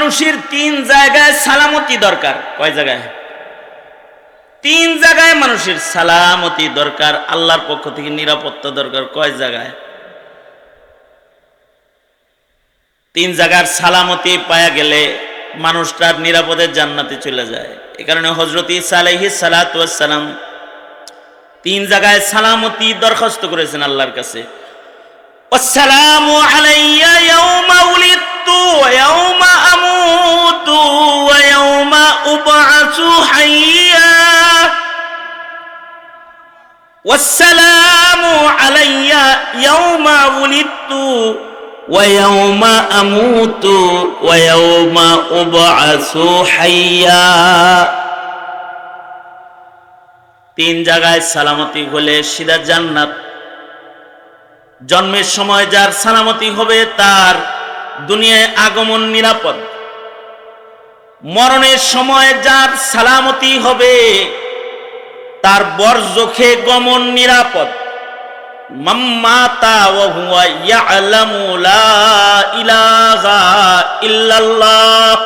মানুষের 3 জায়গায় সালামতি দরকার। কয় জায়গায়? 3 জায়গায় মানুষের সালামতি দরকার, আল্লাহর পক্ষ থেকে নিরাপত্তা দরকার। কয় জায়গায়? 3 জায়গার সালামতি পায়া গেলে মানুষটা নিরাপদে জান্নাতে চলে যায়। এই কারণে হযরত ঈসা আলাইহিস সালাতু ওয়াস সালাম 3 জায়গায় সালামতি দরখাস্ত করেছেন আল্লাহর কাছে। আসসালামু আলাইয়া ইয়াউমা উলিদতু ওয়া ইয়াউমা আমুতু ওয়া ইয়াউমা উবআসু হাইয়া। ওয়াসসালামু আলাইয়া ইয়াউমা উলিদতু ওয়া ইয়াউমা আমুতু ওয়া ইয়াউমা উবআসু হাইয়া। 3 জায়গায় সালামতি হলে সিধা জান্নাত। জন্মের সময় যার সালামতি হবে তার দুনিয়ায় আগমন নিরাপদ। মরণের সময় যার সালামতি হবে তার বরজখে গমন নিরাপদ। মাম্মাতা ওয়া হুয়া ইয়ালামু লা ইলাহা ইল্লাল্লাহ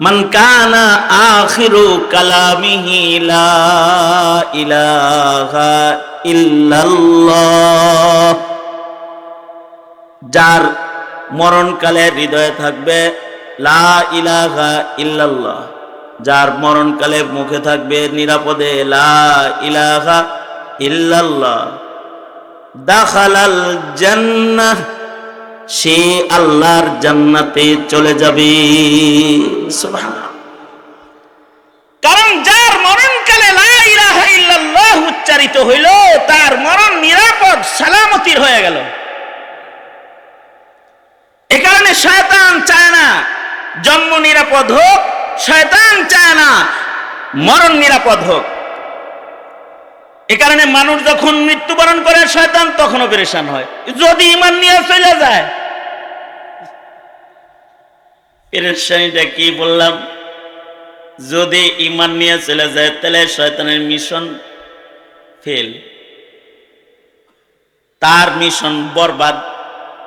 মান কানা আখিরু কালামিহি লা ইলাহা ইল্লাল্লাহ। যার মরণকালে হৃদয়ে থাকবে লা ইলাহা ইল্লাল্লাহ, যার মরণকালে মুখে থাকবে নিরাপদে লা ইলাহা ইল্লাল্লাহ, দাখালাল জান্নাহ, সে আল্লাহর জান্নাতে চলে যাবে। সুবহানাল্লাহ। কারণ যার মরণকালে লা ইলাহা ইল্লাল্লাহ উচ্চারিত হইল তার মরণ নিরাপদ, সালামতির হয়ে গেল। এ কারণে শয়তান চায় না জন্ম নিরাপদ হোক, শয়তান চায় না মরণ নিরাপদ হোক। এ কারণে মানুষ যখন মৃত্যুবরণ করে শয়তান তখনও পেরেশান হয়। যদি ঈমান নিয়ে চলে যায়, পেরেশানিটা কি বললাম? যদি ঈমান নিয়ে চলে যায় তাহলে শয়তানের মিশন ফেল, তার মিশন বরবাদ।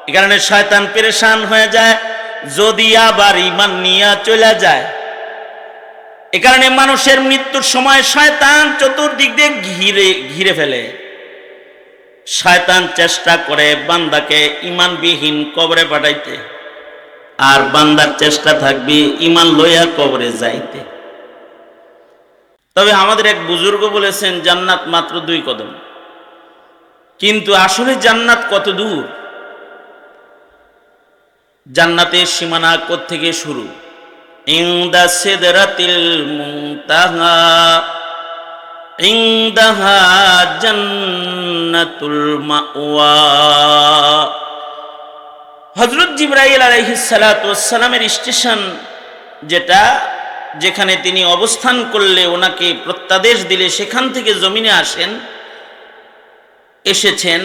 এ কারণে শয়তান পেরেশান হয়ে যায় যদি আবার ঈমান নিয়ে চলে যায়। এ কারণে মানুষের মৃত্যুর সময় শয়তান চতুর্দিক দিয়ে ঘিরে ফেলে। শয়তান চেষ্টা করে বান্দাকে ঈমানবিহীন কবরে পাঠাইতে, আর বান্দার চেষ্টা থাকবে ঈমান লইয়া কবরে যাইতে। তবে আমাদের এক বুজুর্গ বলেছেন জান্নাত মাত্র 2 কদম। কিন্তু আসলে জান্নাত কত দূর? জান্নাতের সীমানা কোত্থেকে শুরু? ইনদা সিদরাতিল মুনতাহা ইনদাহা জান্নাতুল মাওয়া। হযরত জিবরাইল আলাইহিস সালাতু ওয়াস সালামের স্টেশন, যেখানে তিনি অবস্থান করলে ওনাকে প্রত্যাদেশ দিলে সেখান থেকে জমিনে এসেছেন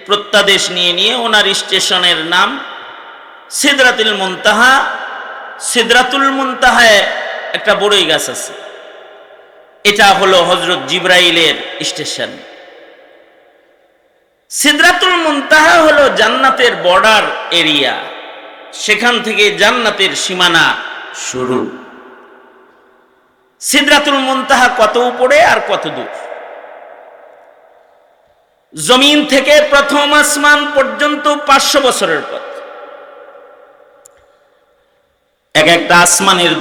প্রত্যাদেশ নিয়ে ওনার স্টেশনের নাম সিদরাতুল মুনতাহা। সিদরাতুল মুনতাহায় একটা বড়ই গাছ আছে, এটা হলো হযরত জিবরাইলের স্টেশন। সিদরাতুল মুনতাহা হলো জান্নাতের বর্ডার এরিয়া, সেখান থেকে জান্নাতের সীমানা শুরু। সিদরাতুল মুনতাহা কত উপরে আর কত দূর? জমিন থেকে প্রথম আসমান পর্যন্ত 500 বছরের পথ। এক একটা আসমানের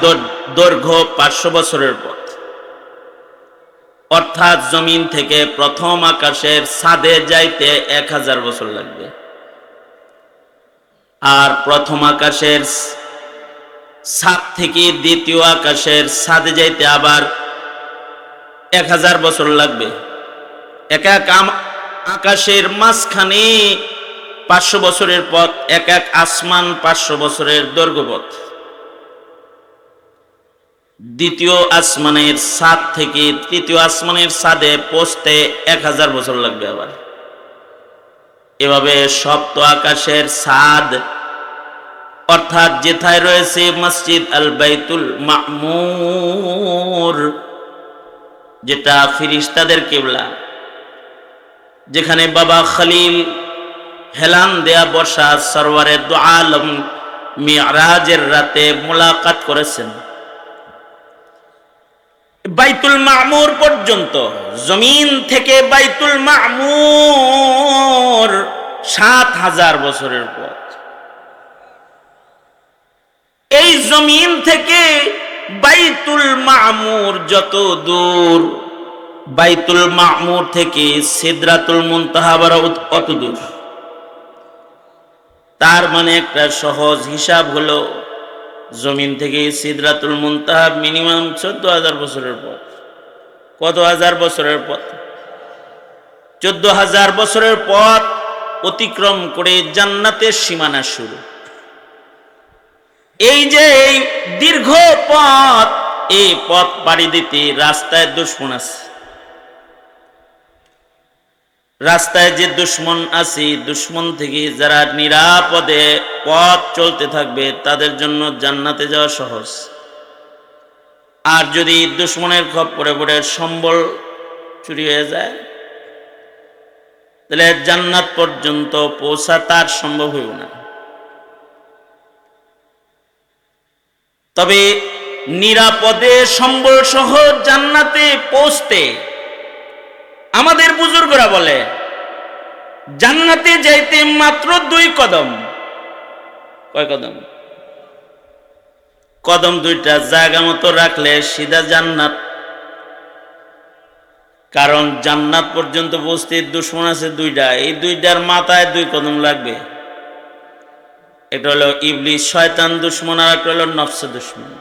দৈর্ঘ্য 500 বছরের পথ। অর্থাৎ জমিন থেকে প্রথম আকাশের ছাদে যাইতে 1000 বছর লাগবে, আর প্রথম আকাশের ছাদ থেকে দ্বিতীয় আকাশের ছাদে যাইতে আবার 1000 বছর লাগবে। এক এক আকাশের মাঝখানে 500 বছরের পথ, এক এক আসমান 500 বছরের দৈর্ঘ্যপথ। দ্বিতীয় আসমানের ছাদ থেকে তৃতীয় আসমানের ছাদে পৌঁছতে 1000 বছর লাগবে আবার। এভাবে সপ্ত আকাশের ছাদ, অর্থাৎ যেথায় রয়েছে মসজিদ আল বাইতুল মামুর, যেটা ফেরেশতাদের কিবলা, যেখানে বাবা খলিল হেলান দেয়া বসা সরওয়ারে দু আলম মিরাজের রাতে মোলাকাত করেছেন। বাইতুল মামুর পর্যন্ত, জমিন থেকে বাইতুল মামুর ৭,০০০ বছরের পথ। এই জমিন থেকে বাইতুল মামুর যত দূর, বাইতুল মামুর থেকে সিদরাতুল মুনতাহা অত দূর। তার মানে একটা সহজ হিসাব হলো, জমিন থেকে সিদরাতুল মুনতাহা মিনিমাম ১৪,০০০ বছরের পথ। কত হাজার বছরের পথ? ১৪,০০০ বছরের পথ অতিক্রম করে জান্নাতের সীমানা শুরু। এই যে এই দীর্ঘ পথ, এই পথ পাড়ি দিতে রাস্তায় দুশমন আছে। রাস্তায় যে দুশমন আছে, দুশমন থেকে যারা নিরাপদে পথ চলতে থাকবে তাদের জন্য জান্নাতে যাওয়া সহজ। আর যদি দুশমনের খপ্পরে পড়ে সম্বল চুরি হয়ে যায়, তাহলে জান্নাত পর্যন্ত পৌঁছা তার সম্ভব হইব না। তবে নিরাপদে সম্বল সহ জান্নাতে পৌঁছতে আমাদের বুজুর্গরা বলে, জান্নাতে যাইতে মাত্র ২ কদম। কয় কদম? কদম ২টা জায়গা মতো রাখলে সিধা জান্নাত। কারণ জান্নাত পর্যন্ত পৌঁছতে দুশমন আছে ২টা, এই ২টার মাথায় ২ কদম লাগবে। একটা হলো ইবলিস শয়তান দুশমন, আর একটা হলো নফস দুশমন।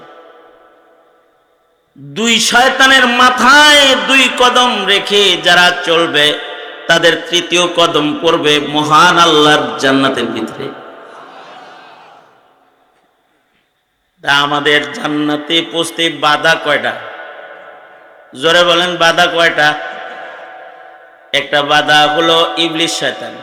২ শয়তানের মাথায় ২ কদম রেখে যারা চলবে, তাদের ৩য় কদম পড়বে মহান আল্লাহর জান্নাতের ভিতরে। তা আমাদের জান্নাতে পৌঁছতে বাধা কয়টা? জোরে বলেন, বাধা কয়টা? একটা বাধা হলো ইবলিস শয়তান।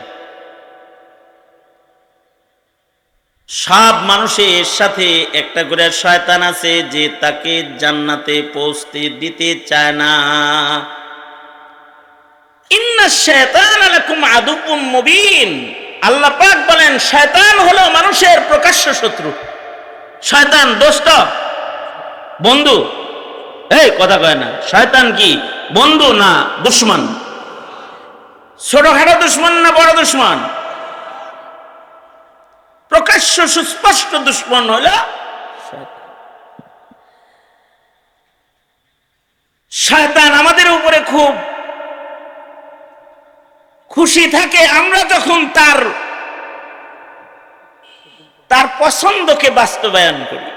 সব মানুষের সাথে একটা করে শয়তান আছে যে তাকে জান্নাতে পৌঁছতে দিতে চায় না। ইন্নাশ শায়তানা লাকুম আদুউম মুবিন। আল্লাহ পাক বলেন, শয়তান হলো মানুষের প্রকাশ্য শত্রু। শয়তান দোস্ত, বন্ধু? এই কথা কয় না। শয়তান কি বন্ধু না দুশমন? ছোটখাটো দুশমন না বড় দুশমন? প্রকাশ্য সুস্পষ্ট দুশমন হলো শয়তান। শয়তান আমাদের উপরে খুব খুশি থাকে আমরা যখন তার পছন্দকে বাস্তবায়ন করি।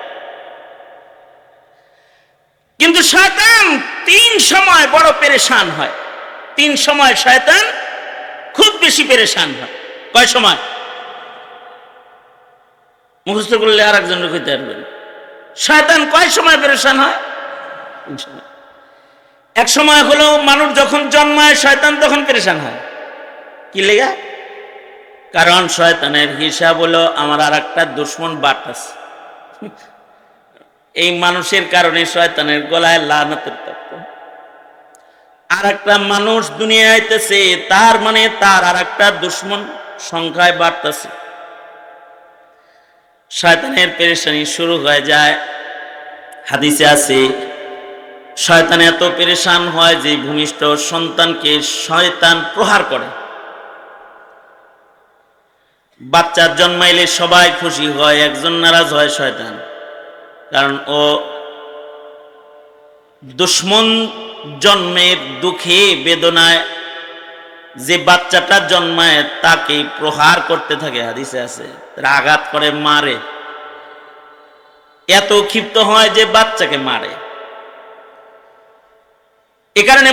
কিন্তু শয়তান ৩ সময় বড় পেরেশান হয়। ৩ সময় শয়তান খুব বেশি পেরেশান হয়। কয় সময়? মুখস্থ করলে আর একজন কইতে পারবেন। শয়তান কয় সময় পেরেশান হয়? ৩ সময়। এক সময় হলো মানুষ যখন জন্মায় শয়তান তখন পেরেশান হয়। কি লেগা? কারণ শয়তানের হিসাব হলো আমার আর একটা দুশমন বাড়তেছে। এই মানুষের কারণে শয়তানের গলায় লানতের তত্ত্ব। আর একটা মানুষ দুনিয়ায় আইতেছে, তার মানে তার আর একটা দুশমন সংখ্যায় বাড়তেছে। শয়তানের পেরেশানি শুরু হয়ে যায়। হাদিসে আছে, শয়তান এত পেরেশান হয় যে ভূমিষ্ঠ সন্তানকে শয়তান প্রহার করে। বাচ্চা জন্মাইলে সবাই খুশি হয়, একজন নারাজ হয় শয়তান। কারণ ও দুশমন জন্মের দুঃখে বেদনায় যে বাচ্চাটা জন্মায় তাকে প্রহার করতে থাকে। হাদিসে আছে, আঘাত করে, মারে। এত ক্ষিপ্ত হয় যে বাচ্চাকে মারে। এ কারণে